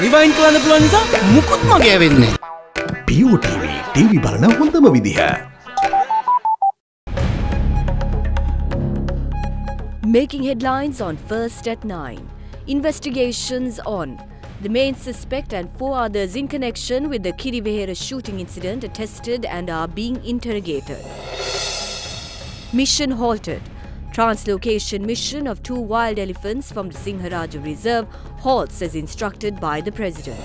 Rewind කරන්න පුළුවන් නිසා මුකුත් මගේ වෙන්නේ. BOTV ටීවී බලන හොඳම විදිහ. Making headlines on First at 9. Investigations on the main suspect and 4 others in connection with the KIRIVEHERA shooting incident attested and are being interrogated. Mission halted. Translocation mission of 2 wild elephants from the Singharaja Reserve halts as instructed by the President.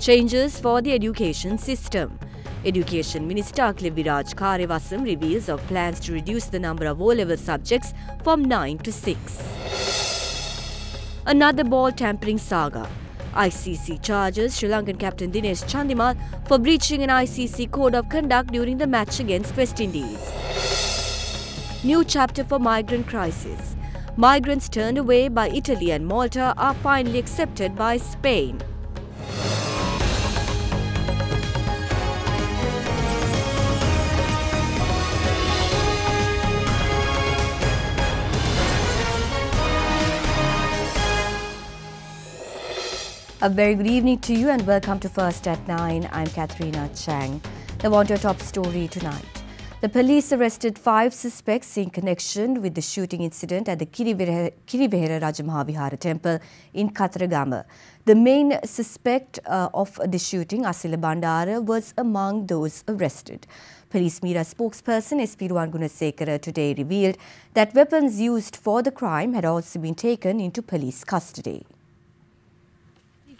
Changes for the education system. Education Minister KIRIVEHERA reveals of plans to reduce the number of O-level subjects from 9 to 6. Another ball tampering saga. ICC charges Sri Lankan captain Dinesh Chandimal for breaching an ICC code of conduct during the match against West Indies. New chapter for migrant crisis. Migrants turned away by Italy and Malta are finally accepted by Spain. A very good evening to you and welcome to First at 9. I'm Katharina Chang. Now on to our top story tonight. The police arrested 5 suspects in connection with the shooting incident at the KIRIVEHERA Rajamahawihara temple in Kathragama. The main suspect of the shooting, Asila Bandara, was among those arrested. Police media spokesperson SP Gunasekara today revealed that weapons used for the crime had also been taken into police custody.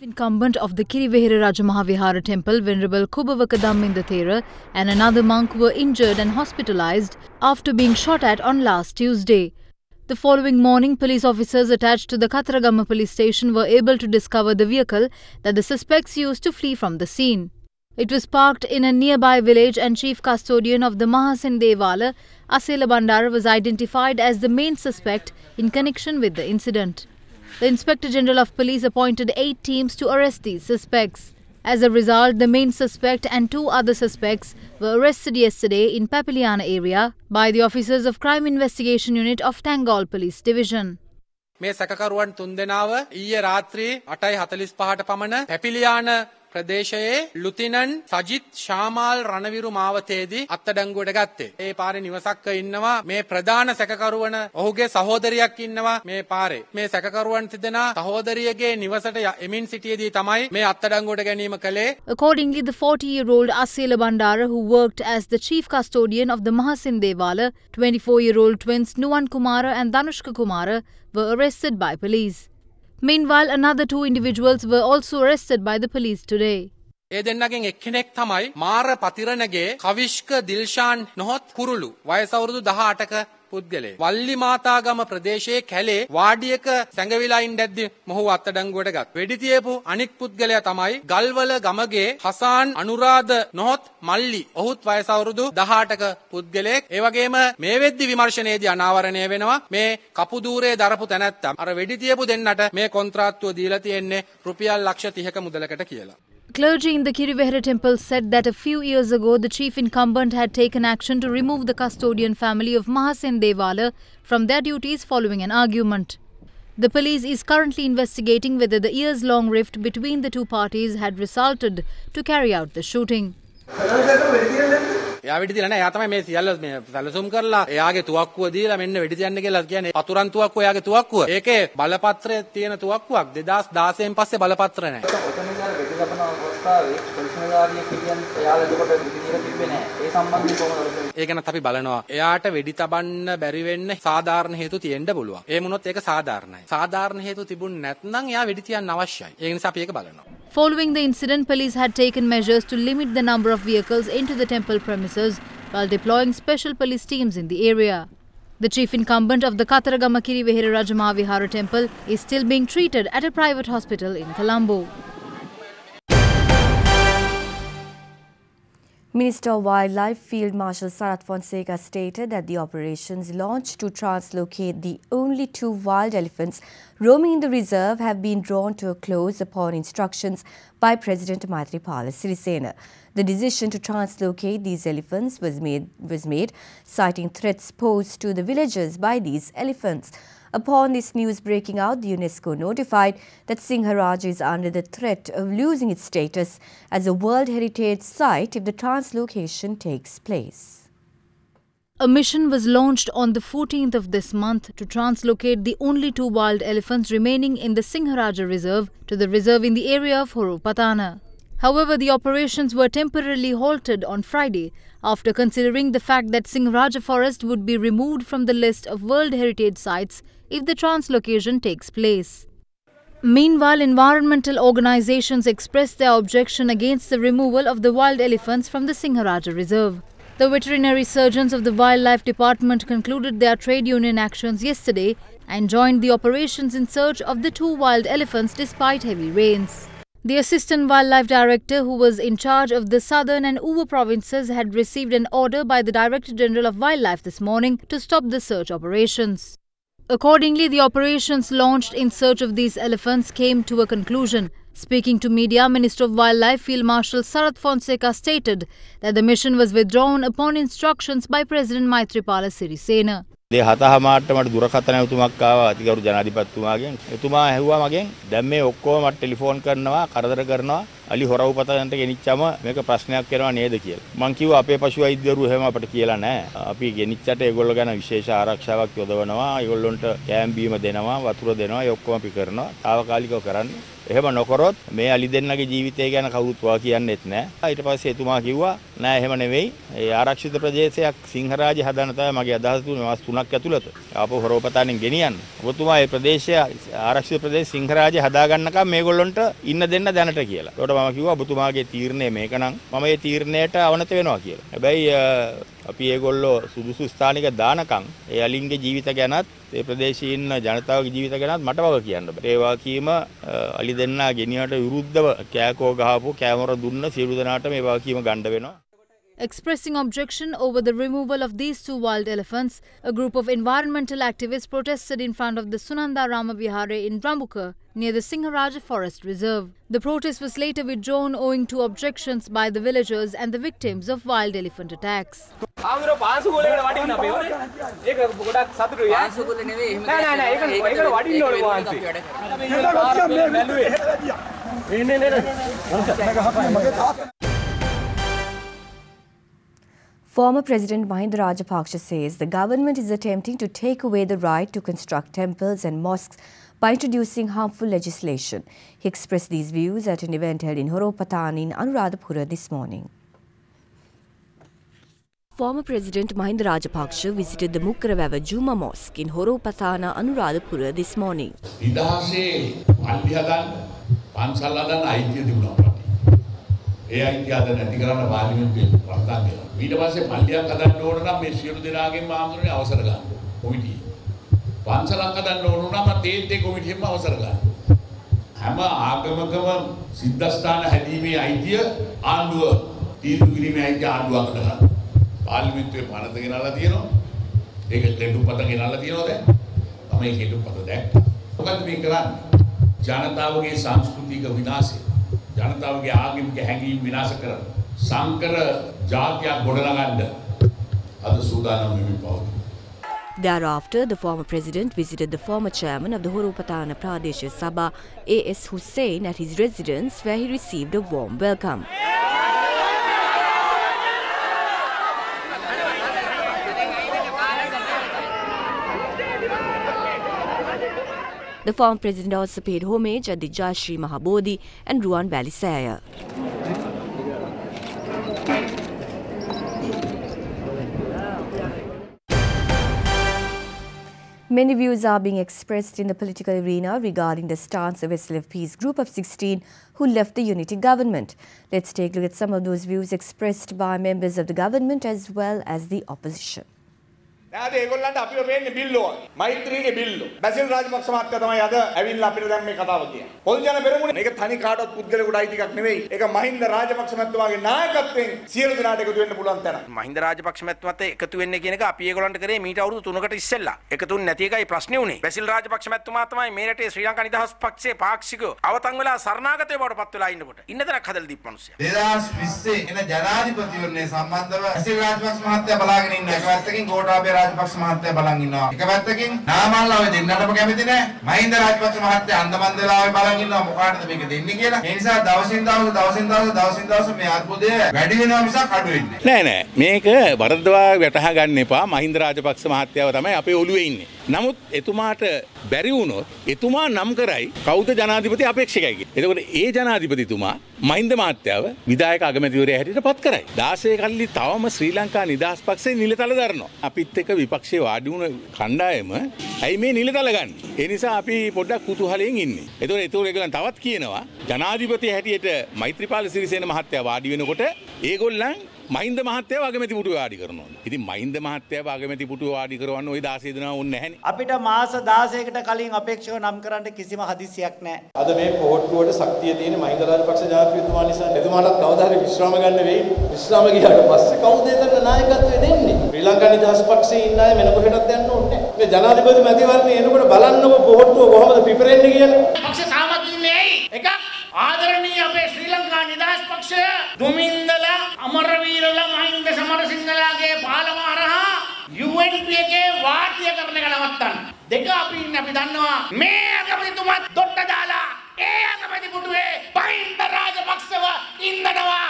Incumbent of the KIRIVEHERA Rajamahawihara temple, Venerable Kubavaka Dhamminda Thera, and another monk were injured and hospitalized after being shot at on last Tuesday. The following morning, police officers attached to the Kathragama police station were able to discover the vehicle that the suspects used to flee from the scene. It was parked in a nearby village and chief custodian of the Mahasin Devala, Asela Bandara, was identified as the main suspect in connection with the incident. The Inspector General of Police appointed 8 teams to arrest these suspects. As a result, the main suspect and 2 other suspects were arrested yesterday in Papiliana area by the officers of Crime Investigation Unit of Tangol Police Division. මේ සැකකරුවන් 3 දෙනාව ඊයේ රාත්‍රී 8:45ට පමණ පැපිලියාන ප්‍රදේශයේ ලුතිනන් සජිත් ශාමාල් රණවිරු මාවතේදී අත්අඩංගුවට ගත්තේ. ඒ පාරේ නිවසක්ක ඉන්නවා මේ ප්‍රධාන සැකකරුවන ඔහුගේ සහෝදරියක් ඉන්නවා මේ පාරේ. මේ සැකකරුවන් තිදෙනා සහෝදරියගේ නිවසට එමින් සිටියේදී තමයි මේ අත්අඩංගුවට ගැනීම කළේ. Accordingly, the 40-year-old Asela Bandara, who worked as the chief custodian of the Mahasin Devala, 24-year-old twins Nuwan Kumara and Danushka Kumara were arrested by police. Meanwhile, another 2 individuals were also arrested by the police today. ඒ දෙන්නගෙන් එක්කෙනෙක් තමයි මාර පතිරණගේ කවිෂ්ක දිල්ෂාන් නොහොත් කුරුළු වයස අවුරුදු 18ක පුද්ගලයෙක්. වල්ලි මාතාගම ප්‍රදේශයේ කැලේ වාඩියක සැඟවිලා ඉඳද්දී මොහු අත්අඩංගුවට ගත්. වෙඩි තියපු අනික් පුද්ගලයා තමයි ගල්වල ගමගේ හසාන් අනුරාධ නොහොත් මල්ලි. ඔහුත් වයස අවුරුදු 18ක පුද්ගලයෙක්. ඒ වගේම මේ වෙද්දි විමර්ශනයේදී අනාවරණය වෙනවා මේ කපුදූරේ දරපු තැනැත්තා. අර වෙඩි තියපු දෙන්නට මේ කොන්ත්‍රාත්තුව දීලා තියෙන්නේ රුපියල් ලක්ෂ 30ක මුදලකට කියලා. Clergy in the KIRIVEHERA temple said that a few years ago the chief incumbent had taken action to remove the custodian family of Mahasin Devala from their duties following an argument. The police is currently investigating whether the years-long rift between the 2 parties had resulted to carry out the shooting. එයා වෙඩි තියලා නැහැ. එයා තමයි මේ සියල්ල මේ සැලසුම් කරලා එයාගේ තුවක්කුව දීලා මෙන්න වෙඩි තියන්න කියලා කියන්නේ පතුරන් තුවක්කුව එයාගේ තුවක්කුව. ඒකේ බලපත්‍රයේ තියෙන තුවක්කුවක් 2016 න් පස්සේ බලපත්‍ර නැහැ. ඔතනින් අර වෙඩි ලබන අවස්ථාවේ පොලිස් නිලධාරියෙක් කියන්නේ එයාලා එතකොට වෙඩි තියලා තිබ්බේ නැහැ. ඒ සම්බන්ධයෙන් කොහොමද? ඒ ගැනත් අපි බලනවා. එයාට වෙඩි තබන්න බැරි වෙන්න සාධාරණ හේතු තියෙන්න පුළුවන්. ඒ වුණොත් ඒක සාධාරණයි. සාධාරණ හේතු තිබුණ නැත්නම් එයා වෙඩි තියන්න අවශ්‍යයි. ඒ නිසා අපි ඒක බලනවා. Following the incident, police had taken measures to limit the number of vehicles into the temple premises while deploying special police teams in the area. The chief incumbent of the Kathragama KIRIVEHERA Rajamahawihara temple is still being treated at a private hospital in Colombo. Minister of Wildlife Field Marshal Sarath Fonseca stated that the operations launched to translocate the only 2 wild elephants roaming in the reserve have been drawn to a close upon instructions by President Maithripala Sirisena. The decision to translocate these elephants was made citing threats posed to the villagers by these elephants. Upon this news breaking out, the UNESCO notified that Singharaja is under the threat of losing its status as a World Heritage Site if the translocation takes place. A mission was launched on the 14th of this month to translocate the only 2 wild elephants remaining in the Singharaja Reserve to the reserve in the area of Horupatana. However, the operations were temporarily halted on Friday after considering the fact that Singharaja Forest would be removed from the list of World Heritage Sites if the translocation takes place. Meanwhile, environmental organizations expressed their objection against the removal of the wild elephants from the Singharaja Reserve. The veterinary surgeons of the Wildlife Department concluded their trade union actions yesterday and joined the operations in search of the 2 wild elephants despite heavy rains. The Assistant Wildlife Director, who was in charge of the southern and Uva provinces, had received an order by the Director General of Wildlife this morning to stop the search operations. Accordingly, the operations launched in search of these elephants came to a conclusion. Speaking to media, Minister of Wildlife Field Marshal Sarath Fonseca stated that the mission was withdrawn upon instructions by President Maithripala Sirisena. ඒ 7:00 මට දුරකථන එතුමක් ආවා අතිගරු ජනාධිපතිතුමාගෙන්. එතුමා ඇහුවා මගෙන් දැන් මේ ඔක්කොම මට ටෙලිෆෝන් කරනවා කරදර කරනවා අලි හොරවපතන්ට ගෙනිච්චම මේක ප්‍රශ්නයක් වෙනවා නේද කියලා. මං කිව්වා අපේ පශු වෛද්‍යවරු එහෙම අපිට කියලා නැහැ. අපි ගෙනිච්චට ඒගොල්ලෝ ගැන විශේෂ ආරක්ෂාවක් යොදවනවා. ඒගොල්ලොන්ට කෑම් බීම දෙනවා, වතුර දෙනවා. ඒ ඔක්කොම අපි කරනවා. తాවකාලිකව කරන්නේ. එහෙම නොකරොත් මේ අලි දෙන්නගේ ජීවිතය ගැන කවුරුත් වා කියන්නෙත් නැහැ. ඊට පස්සේ එතුමා කිව්වා නෑ එහෙම නෙවෙයි. ඒ ආරක්ෂිත ප්‍රදේශයක් සිංහරාජය හදන්න තමයි මගේ අදහස තුනේ මාස 3ක් ඇතුළත. ආපහු හොරවපතන්ෙන් ගෙනියන්න. ඔබතුමා මේ ප්‍රදේශය ආරක්ෂිත ප්‍රදේශ සිංහරාජය හදා ගන්නකම් මේගොල්ලොන්ට ඉන්න දෙන්න දැනට කියලා. ඒකට මම කිව්වා ඔබතුමාගේ තීරණය මේක නම් මම මේ තීරණයට අවනත වෙනවා කියලා. හැබැයි අපි ඒගොල්ලෝ සුදුසු ස්ථානික දානකම් ඒ අලින්ගේ ජීවිත ගැනත් ඒ ප්‍රදේශයේ ඉන්න ජනතාවගේ ජීවිත ගැනත් මට වග කියන්න බෑ. ඒ වගකීම අලි දෙන්නා ගෙනියනට විරුද්ධව කෑකෝ ගහපු කැමර දුන්න සියලු දෙනාට මේ වගකීම ගන්න වෙනවා. Expressing objection over the removal of these 2 wild elephants, a group of environmental activists protested in front of the Sunanda Rama Vihare in Rambuka, near the Singharaja Forest Reserve. The protest was later withdrawn owing to objections by the villagers and the victims of wild elephant attacks. Former President Mahinda Rajapaksa says the government is attempting to take away the right to construct temples and mosques by introducing harmful legislation. He expressed these views at an event held in Horupatana in Anuradhapura this morning. Former President Mahinda Rajapaksa visited the Mukkaravava Juma Mosque in Horupatana, Anuradhapura this morning. ඒ අයිතියද නැති කරන්න පාර්ලිමේන්තුවේ වරදක් දෙනවා. ඊට පස්සේ පල්ලියක් හදන්න ඕන නම් මේ සියලු දෙනාගෙන්ම ආමතුනේ අවසර ගන්න. කොමිටිය. පන්සලක් හදන්න ඕන නම් තේත් ඒ කොමිටියෙන්ම අවසර ගන්න. හැම ආගමකම සිද්ධාස්ථාන හැදීමේ අයිතිය ආණ්ඩුව තීන්දුව කිරීමේ අයිතිය ආණ්ඩුවකට ගන්න. පාර්ලිමේන්තුවේ පනත ගෙනල්ලා තියෙනවා. ඒක කෙටුපත ගෙනල්ලා තියෙනවා දැන්. මම මේ කෙටුපත දැක්කා. මොකද මේ කරන්නේ? ජනතාවගේ සංස්කෘතික විනාශය ජනතාවගේ ආගමික හැඟීම් විනාශ කරන සංකර ජාතියක් ගොඩනගන්න අද සූදානම් වෙමින් පවතී. Thereafter, the former president visited the former chairman of the Horupatana Pradesh Sabha, A.S. Hussain, at his residence where he received a warm welcome. The former president also paid homage at the Jayashri Mahabodhi and Ruwan Valley Saya. Many views are being expressed in the political arena regarding the stance of SLFP's group of 16 who left the unity government. Let's take a look at some of those views expressed by members of the government as well as the opposition. නේද ඒගොල්ලන්ට අපිව පේන්නේ බිල්ලෝ මෛත්‍රීගේ බිල්ලෝ බැසිල් රාජපක්ෂ මහත්තයා තමයි අද ඇවිල්ලා අපිට දැන් මේ කතාව කියන්නේ පොල් ජන පෙරමුණ මේක තනි කාටවත් පුද්ගලයෙකුට අයිති එකක් නෙවෙයි ඒක මහින්ද රාජපක්ෂ මහත්මයාගේ නායකත්වයෙන් සියලු දෙනාට එකතු වෙන්න පුළුවන් තැන මහින්ද රාජපක්ෂ මහත්මයාත් එකතු වෙන්නේ කියන එක අපි ඒගොල්ලන්ට කරේ මීට අවුරුදු 3කට ඉස්සෙල්ලා එකතුන් නැති එකයි ප්‍රශ්නේ උනේ බැසිල් රාජපක්ෂ මහත්මයා තමයි මේ රටේ ශ්‍රී ලංකා නිදහස් පක්ෂයේ පාක්ෂිකව අවතන් වෙලා සරණාගතය බවට පත් වෙලා ඉන්නකොට ඉන්න තැනක් හදලා දීපු මිනිස්සයා 2020 එන ජනාධිපතිවරණය සම්බන්ධව බැසිල් රාජපක්ෂ මහත්තයා බලාගෙන ඉන්න එක පැත්තකින් ගෝඨාභය රාජපක්ෂ මහත්තයා බලන් ඉන්නවා. එක පැත්තකින් නාමල්ලා ඔය දෙන්නටම කැමති නෑ. මහින්ද රාජපක්ෂ මහත්තයා අන්දමන්ද වෙලාවේ බලන් ඉන්නවා මොකාටද මේක දෙන්නේ කියලා. ඒ නිසා දවසින් දවස මේ අර්බුදය වැඩි වෙනවා මිසක් අඩු වෙන්නේ නෑ. මේක වරදවා වැටහා ගන්න එපා. මහින්ද රාජපක්ෂ මහත්තයාව තමයි අපේ ඔළුවේ ඉන්නේ. නමුත් එතුමාට බැරි වුණොත් එතුමා නම් කරයි කවුද ජනාධිපති අපේක්ෂකයි කියලා. එතකොට ඒ ජනාධිපතිතුමා මහින්ද මහත්තයාව විධායක අගමැතිවරයා හැටියට පත් කරයි. 16 කල්ලි තවම ශ්‍රී ලංකා නිදහස් පක්ෂේ නිලතල දරනවා. අපිත් එක්ක විපක්ෂයේ වාඩි වුණ කණ්ඩායම ඇයි මේ නිලතල ගන්න? ඒ නිසා අපි පොඩ්ඩක් කුතුහලයෙන් ඉන්නේ. එතකොට ඒගොල්ලන් තවත් කියනවා ජනාධිපති හැටියට මෛත්‍රීපාල සිරිසේන මහත්තයා වාඩි වෙනකොට ඒගොල්ලන් මහින්ද මහත්තයාව අගමැති පුටුවේ වාඩි කරනවා. ඉතින් මහින්ද මහත්තයාව අගමැති පුටුවේ වාඩි කරවන්න ওই 16 දෙනා ඕනේ නැහැනේ. අපිට මාස 16කට කලින් අපේක්ෂව නම් කරන්න කිසිම හදිසියක් නැහැ. අද මේ පොහොට්ටුවට ශක්තිය තියෙන මහින්ද රාජපක්ෂ ජනාධිපතිතුමා නිසා එතුමාටත් කවදා හරි විශ්‍රාම ගන්න වෙයි. විශ්‍රාම ගියාට පස්සේ කවුද එතන නායකත්වය දෙන්නේ? ශ්‍රී ලංකා නිදහස් පක්ෂයේ ඉන්න අය වෙන කොහෙටත් යන්න ඕනේ නැහැ. මේ ජනාධිපති මැතිවරණය එනකොට බලන්නකො පොහොට්ටුව කොහොමද පිපෙරෙන්නේ කියලා. පක්ෂ තාමත් ඉන්නේ ඇයි? එකක් ආදරණීය අපේ ශ්‍රී ලංකා නිදහස් පක්ෂය දුමින්දලා අමරවීරලා මහින්ද සමරසිංහලාගේ පාලම හරහා UNP එකේ වාටිය කරන එක නවත්තන්න. දෙක අපි දන්නවා මේ අගමැතිතුමා දොට්ට දාලා ඒ අගමැති පුටුවේ මහින්ද රාජපක්ෂව ඉන්නනවා.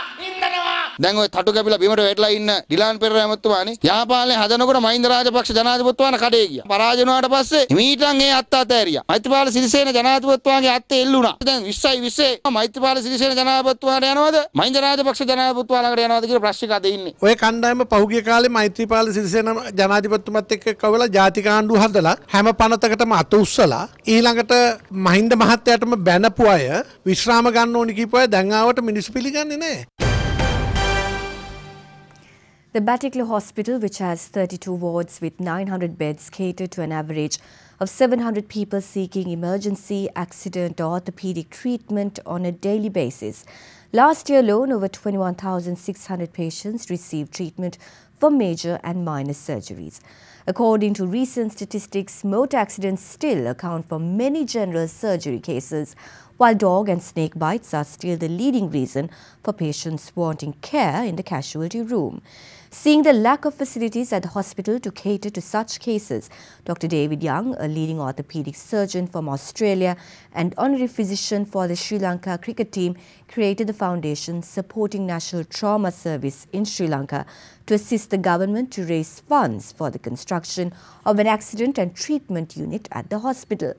දැන් ඔය තටු කැපිලා බිමට වැටලා ඉන්න ඩිලාන් පෙරේරා ඇමතුමානේ යාපාලේ හදනකොට මහින්ද රාජපක්ෂ ජනාධිපතිතුමාන කඩේ ගියා. පරාජය වුණාට පස්සේ හිමීටන් ඒ අත්ත අතෑරියා. මෛත්‍රීපාල සිරිසේන ජනාධිපතිතුමාගේ අත්තේ එල්ලුණා. දැන් 20 මෛත්‍රීපාල සිරිසේන ජනාධිපතිතුමාට යනවද මහින්ද රාජපක්ෂ ජනාධිපතිතුමා ළඟට යනවද කියලා ප්‍රශ්නික අද ඉන්නේ. ඔය කණ්ඩායම පහුගිය කාලේ මෛත්‍රීපාල සිරිසේන ජනාධිපතිතුමත් එක්ක කවලා ජාතික ආණ්ඩුව හදලා හැම පනතකටම අත උස්සලා ඊළඟට මහින්ද මහත්තයාටම බැනපු අය විශ්‍රාම ගන්න ඕනි කියපු අය දැන් ආවට මිනිස්සු පිළිගන්නේ නැහැ. The BATTICALOA hospital, which has 32 wards with 900 beds, cater to an average of 700 people seeking emergency, accident or orthopedic treatment on a daily basis. Last year alone, over 21,600 patients received treatment for major and minor surgeries. According to recent statistics, motor accidents still account for many general surgery cases, while dog and snake bites are still the leading reason for patients wanting care in the casualty room. Seeing the lack of facilities at the hospital to cater to such cases, Dr. David Young, a leading orthopedic surgeon from Australia and honorary physician for the Sri Lanka cricket team, created the foundation supporting National Trauma Service in Sri Lanka to assist the government to raise funds for the construction of an accident and treatment unit at the hospital.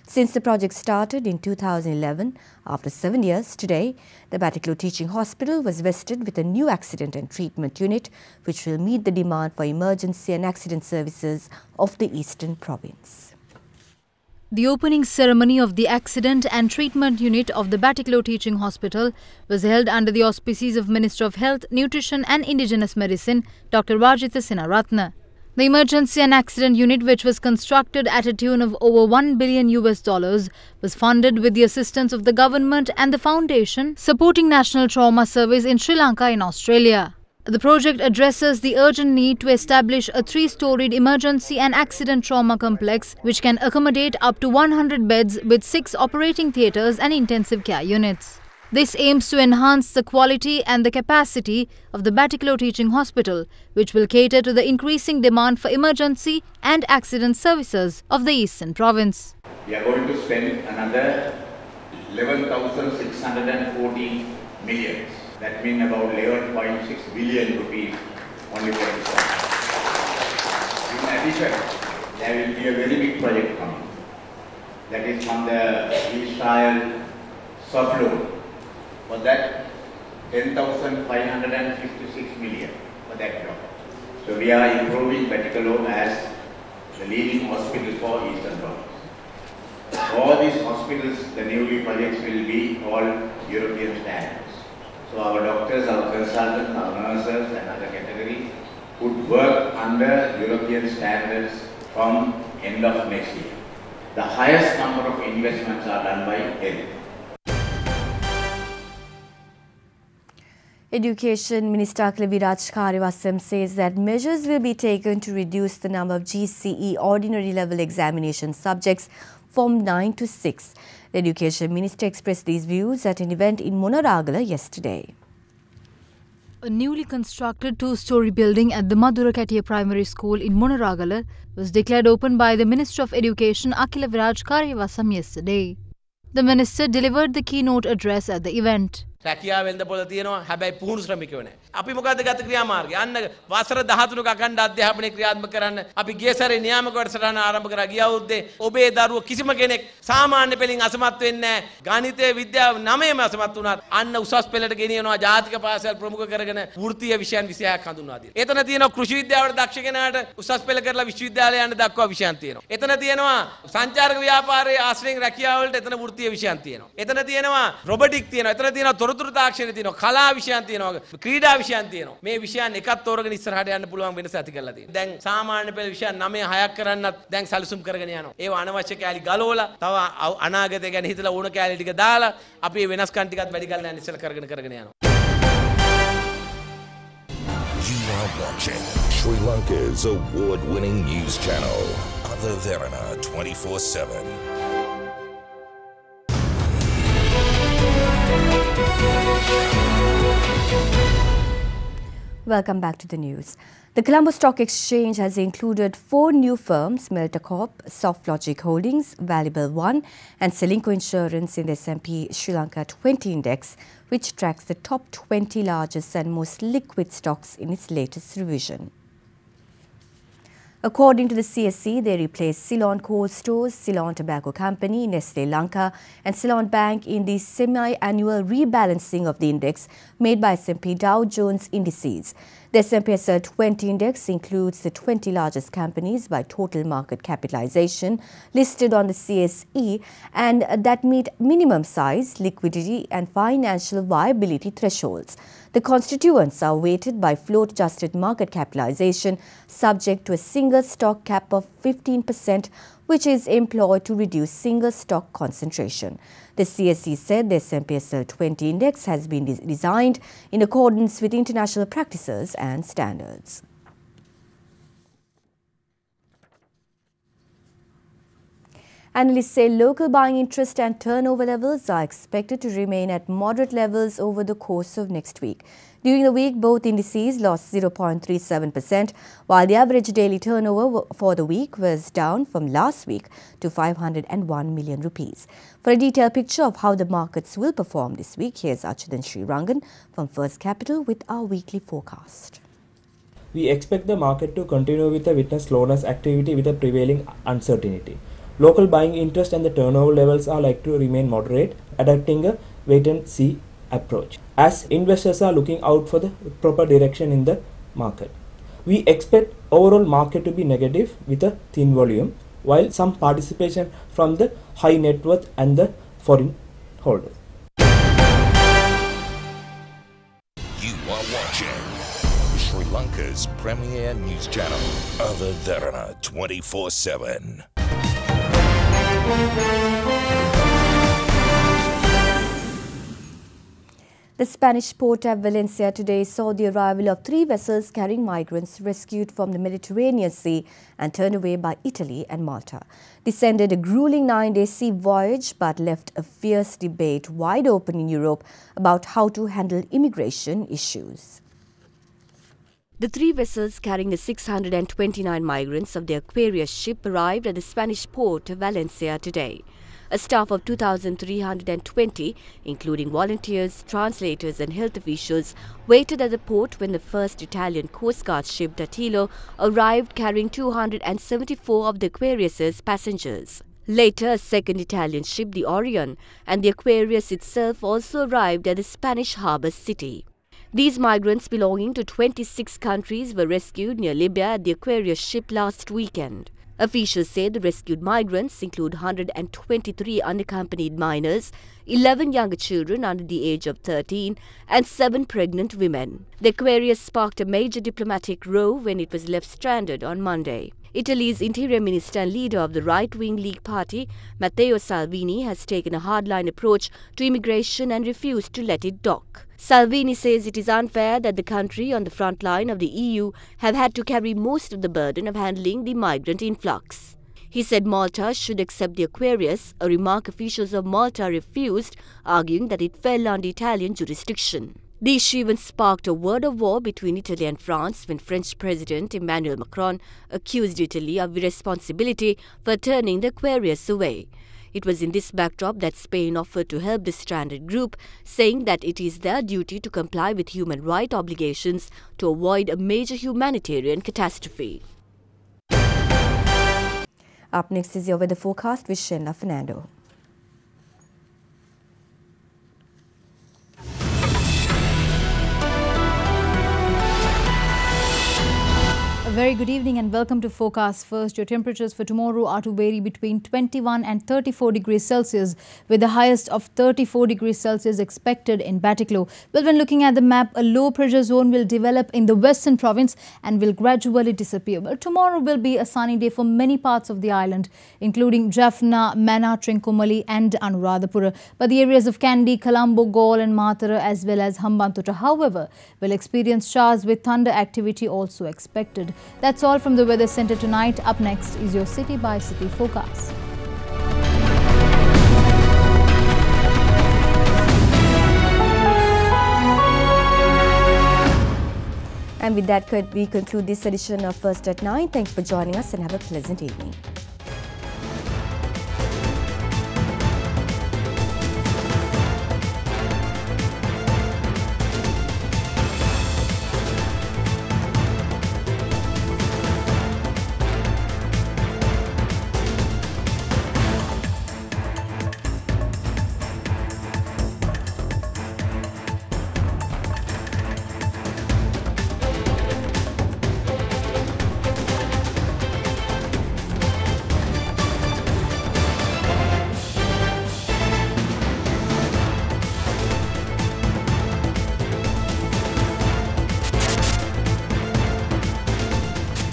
Since the project started in 2011, after 7 years today, the BATTICALOA Teaching Hospital was vested with a new accident and treatment unit which will meet the demand for emergency and accident services of the Eastern Province. The opening ceremony of the Accident and Treatment Unit of the BATTICALOA Teaching Hospital was held under the auspices of Minister of Health, Nutrition and Indigenous Medicine, Dr. Rajitha Sinaratne. The Emergency and Accident Unit, which was constructed at a tune of over $1 billion, was funded with the assistance of the government and the foundation supporting National Trauma Service in Sri Lanka in Australia. The project addresses the urgent need to establish a 3-storied emergency and accident trauma complex which can accommodate up to 100 beds with 6 operating theatres and intensive care units. This aims to enhance the quality and the capacity of the BATTICALOA Teaching Hospital, which will cater to the increasing demand for emergency and accident services of the Eastern Province. We are going to spend another 11,614 million. That means about 11.6 billion rupees only for this one. In addition, there will be a very big project coming. That is from the Israel soft loan. For that, 10,556 million for that job. So we are improving BATTICALOA as the leading hospital for Eastern Province. All these hospitals, the newly projects will be all European standards. So our doctors, our consultants, our nurses and other categories would work under European standards from end of next year. The highest number of investments are done by health. Education Minister KIRIVEHERA Karivasam says that measures will be taken to reduce the number of GCE ordinary level examination subjects from 9 to 6. The Education Minister expressed these views at an event in Monaragala yesterday. A newly constructed two-story building at the Madurakatiya Primary School in Munaragala was declared open by the Minister of Education KIRIVEHERA yesterday. The minister delivered the keynote address at the event. රැකියාව වෙන්දපොළ තියෙනවා හැබැයි පුහුණු ශ්‍රමිකයෝ නැහැ. අපි මොකද්ද ගත ක්‍රියාමාර්ගය? අන්න වසර 13ක අඛණ්ඩ අධ්‍යාපනය ක්‍රියාත්මක කරන්න අපි ගිය සැරේ නියාමක වැඩසටහන ආරම්භ කරා. ගිය අවුරුද්දේ ඔබේ දරුවෝ කිසිම කෙනෙක් සාමාන්‍ය පෙළින් අසමත් වෙන්නේ නැහැ. ගණිතය විද්‍යාව 9ම අසමත් වුණාත් අන්න උසස් පෙළට ගෙනියනවා ජාතික පාසල් ප්‍රමුඛ කරගෙන වෘත්තීය විෂයන් 26ක් හඳුන්වා දෙනවා. එතන තියෙනවා කෘෂි විද්‍යාවට දක්ෂ කෙනාට උසස් පෙළ කරලා විශ්වවිද්‍යාලය යන්න දක්වා විෂයන් තියෙනවා. එතන තියෙනවා සංචාරක ව්‍යාපාරයේ ආශ්‍රයෙන් රැකියාව වලට එතන වෘත්තීය විෂයන් තියෙනවා. එතන තියෙනවා රොබොටික් තියෙනවා. එතන තියෙනවා තොරතුරු තාක්ෂණය තියෙනවා. කලා විෂයන් තියෙනවා. ක්‍රීඩා විෂයන් තියෙනවා. මේ විෂයන් එකක් තෝරගෙන ඉස්සරහට යන්න පුළුවන් වෙනස ඇති කරලා තියෙනවා. දැන් සාමාන්‍ය පෙළ විෂයන් 9 6ක් කරන්නත් දැන් සැලසුම් කරගෙන යනවා. ඒව අනවශ්‍ය කෑලි ගලවලා තව අනාගතය ගැන හිතලා ඕන කෑලි ටික දාලා අපි මේ වෙනස්කම් ටිකත් වැඩි කරලා යන්න ඉස්සෙල්ලා කරගෙන යනවා. You are watching Sri Lanka's award-winning news channel, Derana 24/7. Welcome back to the news. The Colombo Stock Exchange has included 4 new firms, Melter Corp, SoftLogic Holdings, Valuable One and Selinco Insurance in the S&P Sri Lanka 20 Index, which tracks the top 20 largest and most liquid stocks in its latest revision. According to the CSE, they replaced Ceylon Coal Stores, Ceylon Tobacco Company, Nestle Lanka and Ceylon Bank in the semi-annual rebalancing of the index made by S&P Dow Jones Indices. The S&P SL 20 Index includes the 20 largest companies by total market capitalization listed on the CSE and that meet minimum size, liquidity and financial viability thresholds. The constituents are weighted by float-adjusted market capitalization subject to a single stock cap of 15%, which is employed to reduce single stock concentration. The CSE said the S&P SL 20 Index has been designed in accordance with international practices and standards. Analysts say local buying interest and turnover levels are expected to remain at moderate levels over the course of next week. During the week, both indices lost 0.37%, while the average daily turnover for the week was down from last week to 501 million rupees. For a detailed picture of how the markets will perform this week, here's Achudan Srirangan from First Capital with our weekly forecast. We expect the market to continue with a witness slowness activity with a prevailing uncertainty. Local buying interest and the turnover levels are likely to remain moderate, adopting a wait-and-see approach, as investors are looking out for the proper direction in the market. We expect overall market to be negative with a thin volume, while some participation from the high net worth and the foreign holders. You are watching Sri Lanka's premier news channel, Derana 24/7. The Spanish port of Valencia today saw the arrival of 3 vessels carrying migrants rescued from the Mediterranean Sea and turned away by Italy and Malta. This ended a grueling 9-day sea voyage but left a fierce debate wide open in Europe about how to handle immigration issues. The 3 vessels carrying the 629 migrants of the Aquarius ship arrived at the Spanish port of Valencia today. A staff of 2,320, including volunteers, translators and health officials, waited at the port when the first Italian Coast Guard ship Dattilo arrived carrying 274 of the Aquarius's passengers. Later, a second Italian ship, the Orion, and the Aquarius itself also arrived at the Spanish harbour city. These migrants belonging to 26 countries were rescued near Libya at the Aquarius ship last weekend. Officials say the rescued migrants include 123 unaccompanied minors, 11 younger children under the age of 13 and 7 pregnant women. The Aquarius sparked a major diplomatic row when it was left stranded on Monday. Italy's interior minister and leader of the right-wing League Party, Matteo Salvini, has taken a hardline approach to immigration and refused to let it dock. Salvini says it is unfair that the country on the front line of the EU have had to carry most of the burden of handling the migrant influx. He said Malta should accept the Aquarius, a remark officials of Malta refused, arguing that it fell under Italian jurisdiction. The issue even sparked a word of war between Italy and France when French President Emmanuel Macron accused Italy of irresponsibility for turning the Aquarius away. It was in this backdrop that Spain offered to help the stranded group, saying that it is their duty to comply with human rights obligations to avoid a major humanitarian catastrophe. Up next is your weather forecast with Shenla Fernando. A very good evening and welcome to Forecast First. Your temperatures for tomorrow are to vary between 21 and 34 degrees Celsius, with the highest of 34 degrees Celsius expected in Batticaloa. Well, when looking at the map, a low pressure zone will develop in the western province and will gradually disappear. Well, tomorrow will be a sunny day for many parts of the island, including Jaffna, Mannar, Trincomalee and Anuradhapura. But the areas of Kandy, Colombo, Galle and Matara as well as Hambantota, however, will experience showers with thunder activity also expected. That's all from the Weather Centre tonight. Up next is your City by City forecast. And with that, we conclude this edition of First at 9. Thanks for joining us and have a pleasant evening.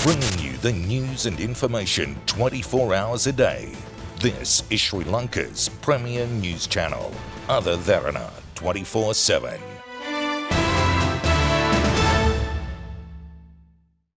Bringing you the news and information 24 hours a day. This is Sri Lanka's premier news channel, Derana 24/7.